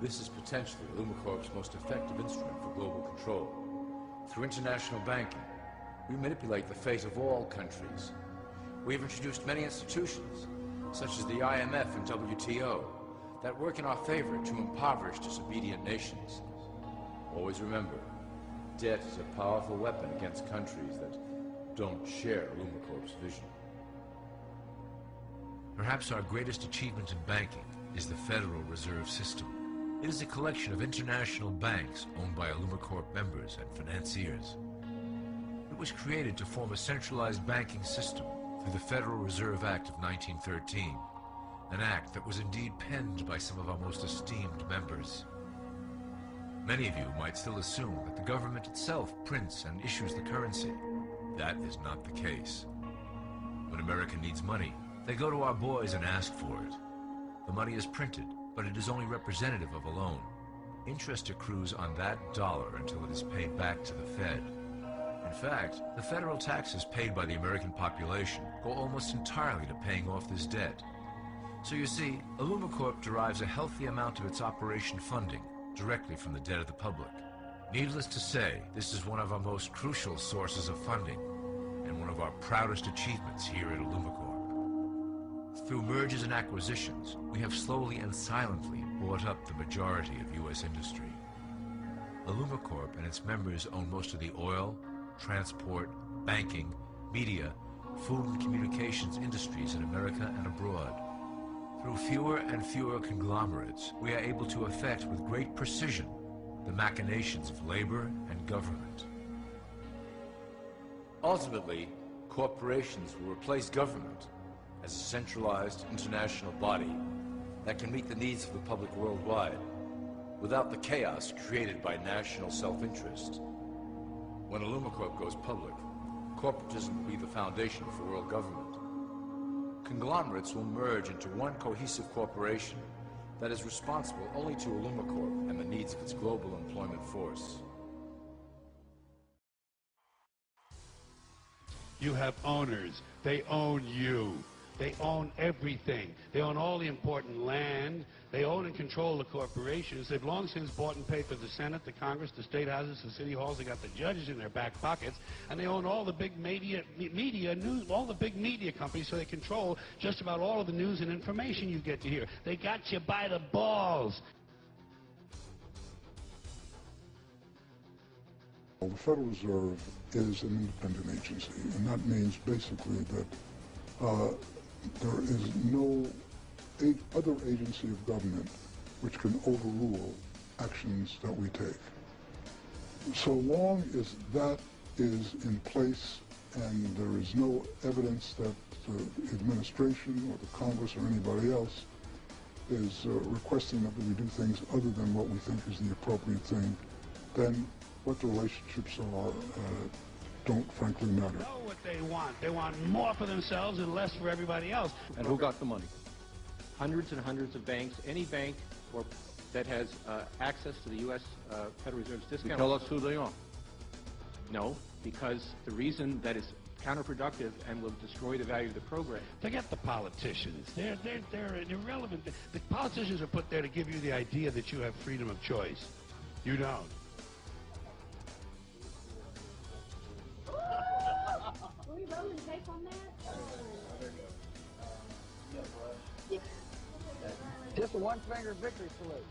This is potentially Lumacorp's most effective instrument for global control. Through international banking, we manipulate the fate of all countries. We have introduced many institutions, such as the IMF and WTO, that work in our favor to impoverish disobedient nations. Always remember, debt is a powerful weapon against countries that don't share Lumacorp's vision. Perhaps our greatest achievement in banking is the Federal Reserve System. It is a collection of international banks owned by Lumacorp members and financiers. It was created to form a centralized banking system through the Federal Reserve Act of 1913, an act that was indeed penned by some of our most esteemed members. Many of you might still assume that the government itself prints and issues the currency. That is not the case. When America needs money, they go to our boys and ask for it. The money is printed, but it is only representative of a loan. Interest accrues on that dollar until it is paid back to the Fed. In fact, the federal taxes paid by the American population go almost entirely to paying off this debt. So you see, Lumacorp derives a healthy amount of its operation funding directly from the debt of the public. Needless to say, this is one of our most crucial sources of funding and one of our proudest achievements here at Lumacorp. Through mergers and acquisitions, we have slowly and silently bought up the majority of U.S. industry. Lumacorp and its members own most of the oil, transport, banking, media, food and communications industries in America and abroad. Through fewer and fewer conglomerates, we are able to effect with great precision the machinations of labor and government. Ultimately, corporations will replace government as a centralized international body that can meet the needs of the public worldwide without the chaos created by national self-interest. When Lumacorp goes public, corporatism will be the foundation for world government. Conglomerates will merge into one cohesive corporation that is responsible only to Lumacorp and the needs of its global employment force. You have owners. They own you. They own everything. They own all the important land. They own and control the corporations. They've long since bought and paid for the Senate, the Congress, the state houses, the city halls. They got the judges in their back pockets. And they own all the big media news, all the big media companies, so they control just about all of the news and information you get to hear. They got you by the balls. Well, the Federal Reserve is an independent agency, and that means basically that there is no other agency of government which can overrule actions that we take. So long as that is in place and there is no evidence that the administration or the Congress or anybody else is requesting that we do things other than what we think is the appropriate thing, then what the relationships are don't frankly matter. They know what they want. They want more for themselves and less for everybody else. And who got the money? Hundreds and hundreds of banks. Any bank that has access to the U.S. Federal Reserve's discount. Tell us who they are. No, because the reason that is counterproductive and will destroy the value of the program. Forget the politicians. They're irrelevant. The politicians are put there to give you the idea that you have freedom of choice. You don't. Are we rolling tape on that? Yeah. Just a one-finger victory salute.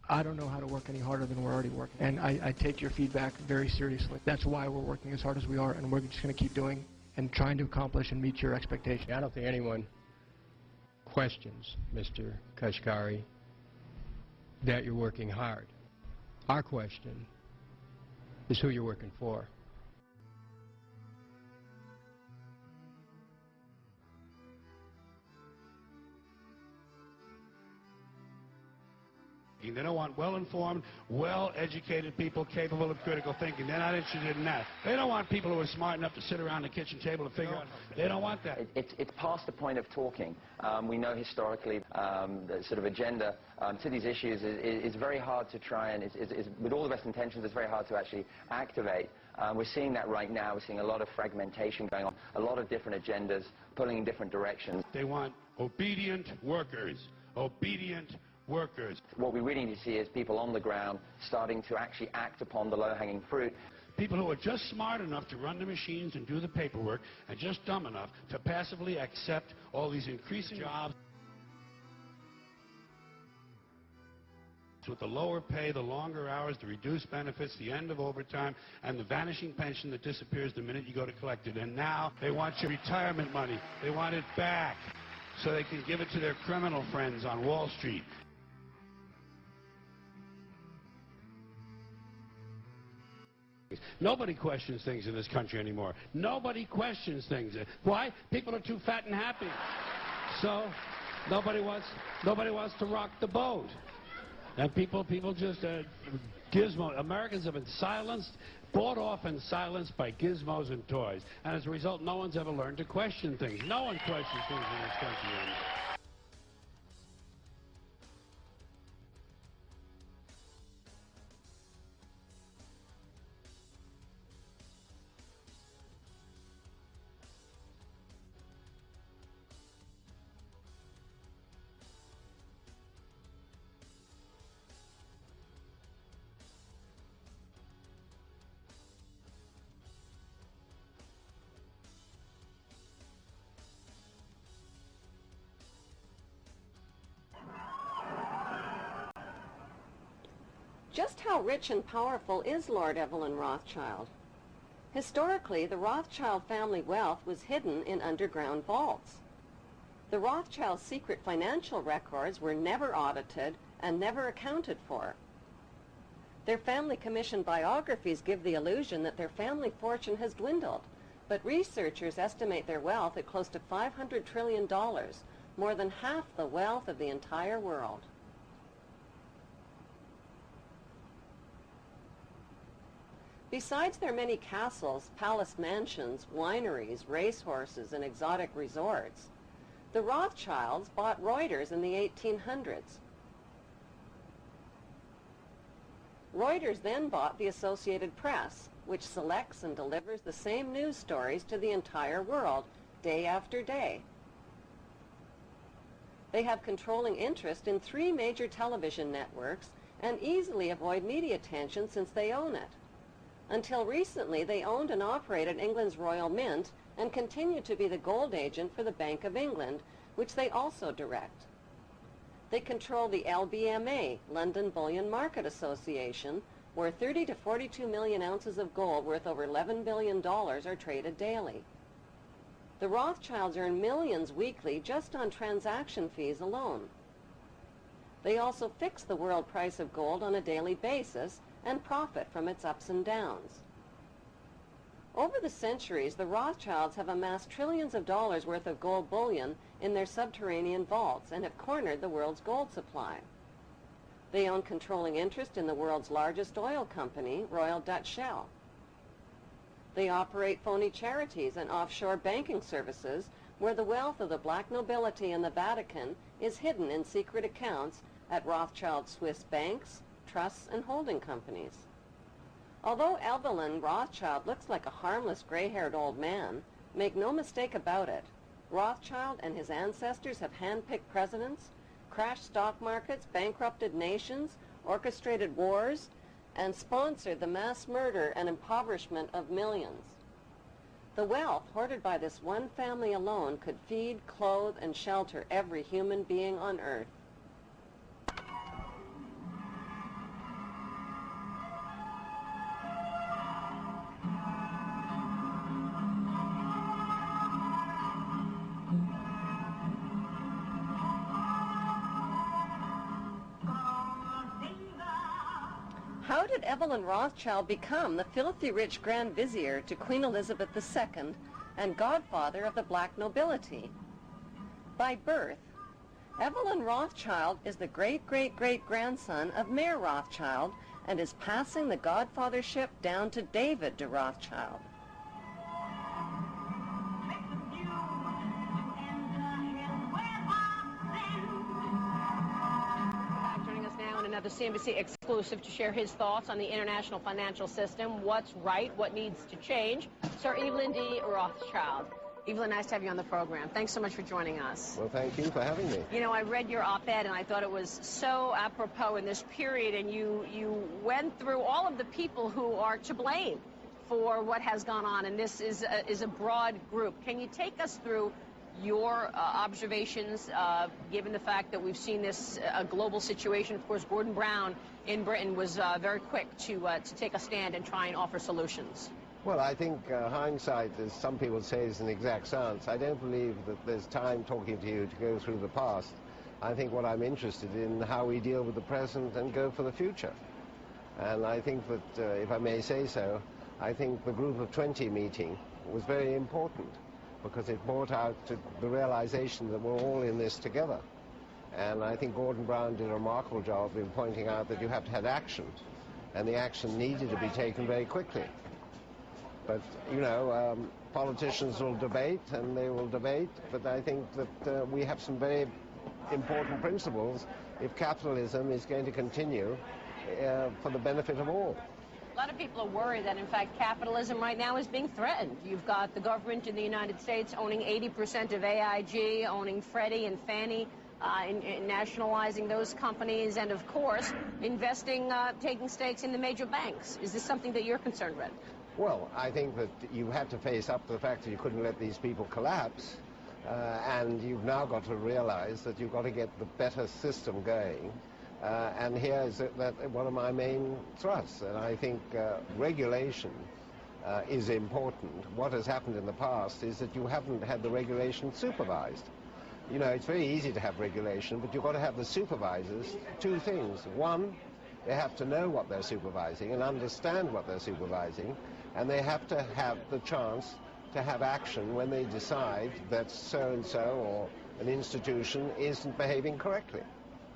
I don't know how to work any harder than we're already working. And I take your feedback very seriously. That's why we're working as hard as we are, and we're just going to keep doing and trying to accomplish and meet your expectations. I don't think anyone questions, Mr. Kashkari, that you're working hard. Our question is who you're working for. They don't want well-informed, well-educated people capable of critical thinking. They're not interested in that. They don't want people who are smart enough to sit around the kitchen table and figure out. They don't want that. It's past the point of talking. We know historically the sort of agenda to these issues is very hard to try and, with all the best intentions, it's very hard to actually activate. We're seeing that right now. We're seeing a lot of fragmentation going on, a lot of different agendas pulling in different directions. They want obedient workers, obedient workers. What we really need to see is people on the ground starting to actually act upon the low-hanging fruit. People who are just smart enough to run the machines and do the paperwork and just dumb enough to passively accept all these increasing jobs. With the lower pay, the longer hours, the reduced benefits, the end of overtime, and the vanishing pension that disappears the minute you go to collect it. And now they want your retirement money. They want it back so they can give it to their criminal friends on Wall Street. Nobody questions things in this country anymore. Nobody questions things. Why? People are too fat and happy. So nobody wants to rock the boat. And people just gizmo. Americans have been silenced, bought off and silenced by gizmos and toys. And as a result, no one's ever learned to question things. No one questions things in this country anymore. Just how rich and powerful is Lord Evelyn Rothschild? Historically, the Rothschild family wealth was hidden in underground vaults. The Rothschilds' secret financial records were never audited and never accounted for. Their family commissioned biographies give the illusion that their family fortune has dwindled, but researchers estimate their wealth at close to $500 trillion, more than half the wealth of the entire world. Besides their many castles, palace mansions, wineries, racehorses, and exotic resorts, the Rothschilds bought Reuters in the 1800s. Reuters then bought the Associated Press, which selects and delivers the same news stories to the entire world, day after day. They have controlling interest in 3 major television networks and easily avoid media attention since they own it. Until recently, they owned and operated England's Royal Mint and continue to be the gold agent for the Bank of England, which they also direct. They control the LBMA, London Bullion Market Association, where 30 to 42 million ounces of gold worth over $11 billion are traded daily. The Rothschilds earn millions weekly just on transaction fees alone. They also fix the world price of gold on a daily basis and profit from its ups and downs. Over the centuries, the Rothschilds have amassed trillions of dollars worth of gold bullion in their subterranean vaults and have cornered the world's gold supply. They own controlling interest in the world's largest oil company, Royal Dutch Shell. They operate phony charities and offshore banking services where the wealth of the black nobility and the Vatican is hidden in secret accounts at Rothschild Swiss banks, trusts, and holding companies. Although Evelyn Rothschild looks like a harmless gray-haired old man, make no mistake about it, Rothschild and his ancestors have handpicked presidents, crashed stock markets, bankrupted nations, orchestrated wars, and sponsored the mass murder and impoverishment of millions. The wealth hoarded by this one family alone could feed, clothe, and shelter every human being on earth. How did Evelyn Rothschild become the filthy rich Grand Vizier to Queen Elizabeth II and godfather of the black nobility? By birth, Evelyn Rothschild is the great-great-great-grandson of Mayor Rothschild and is passing the godfathership down to David de Rothschild. the CNBC exclusive to share his thoughts on the international financial system, what's right, what needs to change. Sir Evelyn D. Rothschild. Evelyn, nice to have you on the program. Thanks so much for joining us. Well, thank you for having me. You know, I read your op-ed, and I thought it was so apropos in this period, and you went through all of the people who are to blame for what has gone on, and this is a broad group. Can you take us through your observations, given the fact that we've seen this global situation? Of course, Gordon Brown in Britain was very quick to take a stand and try and offer solutions. Well, I think hindsight, as some people say, is an exact science. I don't believe that there's time talking to you to go through the past. I think what I'm interested in how we deal with the present and go for the future. And I think that, if I may say so, I think the Group of 20 meeting was very important, because it brought out the realization that we're all in this together. And I think Gordon Brown did a remarkable job in pointing out that you have to have action, and the action needed to be taken very quickly. But, you know, politicians will debate, and they will debate, but I think that we have some very important principles if capitalism is going to continue for the benefit of all. A lot of people are worried that, in fact, capitalism right now is being threatened. You've got the government in the United States owning 80% of AIG, owning Freddie and Fannie, in nationalizing those companies, and, of course, investing, taking stakes in the major banks. Is this something that you're concerned with? Well, I think that you had to face up to the fact that you couldn't let these people collapse, and you've now got to realize that you've got to get the better system going. And here is one of my main thrusts, and I think regulation is important. What has happened in the past is that you haven't had the regulation supervised. You know, it's very easy to have regulation, but you've got to have the supervisors. Two things. One, they have to know what they're supervising and understand what they're supervising, and they have to have the chance to have action when they decide that so-and-so or an institution isn't behaving correctly.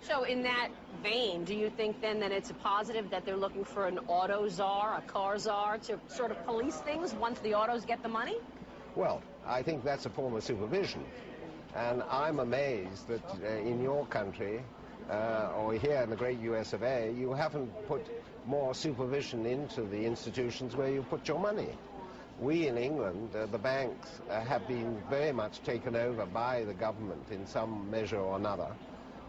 So in that vein, do you think then that it's a positive that they're looking for an auto czar, a car czar, to sort of police things once the autos get the money? Well, I think that's a form of supervision. And I'm amazed that in your country, or here in the great US of A, you haven't put more supervision into the institutions where you put your money. We in England, the banks, have been very much taken over by the government in some measure or another.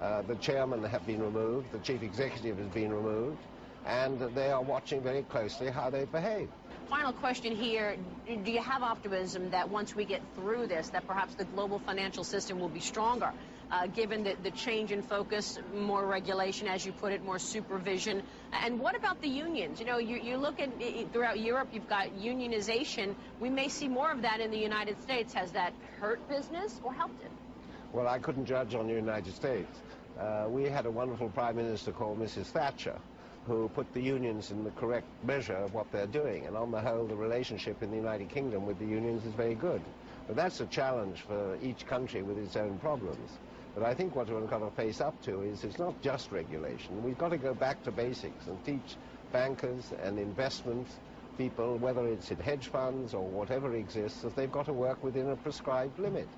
The chairman have been removed, the chief executive has been removed, and they are watching very closely how they behave. Final question here. Do you have optimism that once we get through this, that perhaps the global financial system will be stronger, given the change in focus, more regulation, as you put it, more supervision? And what about the unions? You know, you look at throughout Europe, you've got unionization. We may see more of that in the United States. Has that hurt business or helped it? Well, I couldn't judge on the United States. We had a wonderful Prime Minister called Mrs. Thatcher, who put the unions in the correct measure of what they're doing. And on the whole, the relationship in the United Kingdom with the unions is very good. But that's a challenge for each country with its own problems. But I think what we've got to face up to is it's not just regulation. We've got to go back to basics and teach bankers and investment people, whether it's in hedge funds or whatever exists, that they've got to work within a prescribed limit.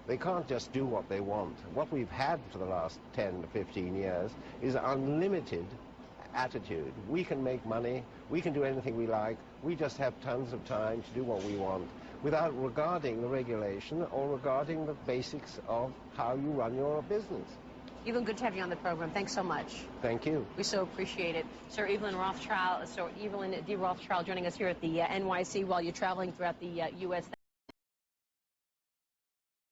They can't just do what they want. What we've had for the last 10 to 15 years is unlimited attitude. We can make money, we can do anything we like, we just have tons of time to do what we want without regarding the regulation or regarding the basics of how you run your business. Evelyn, good to have you on the program. Thanks so much. Thank you. We so appreciate it. Sir Evelyn D. Rothschild joining us here at the NYC while you're traveling throughout the U.S.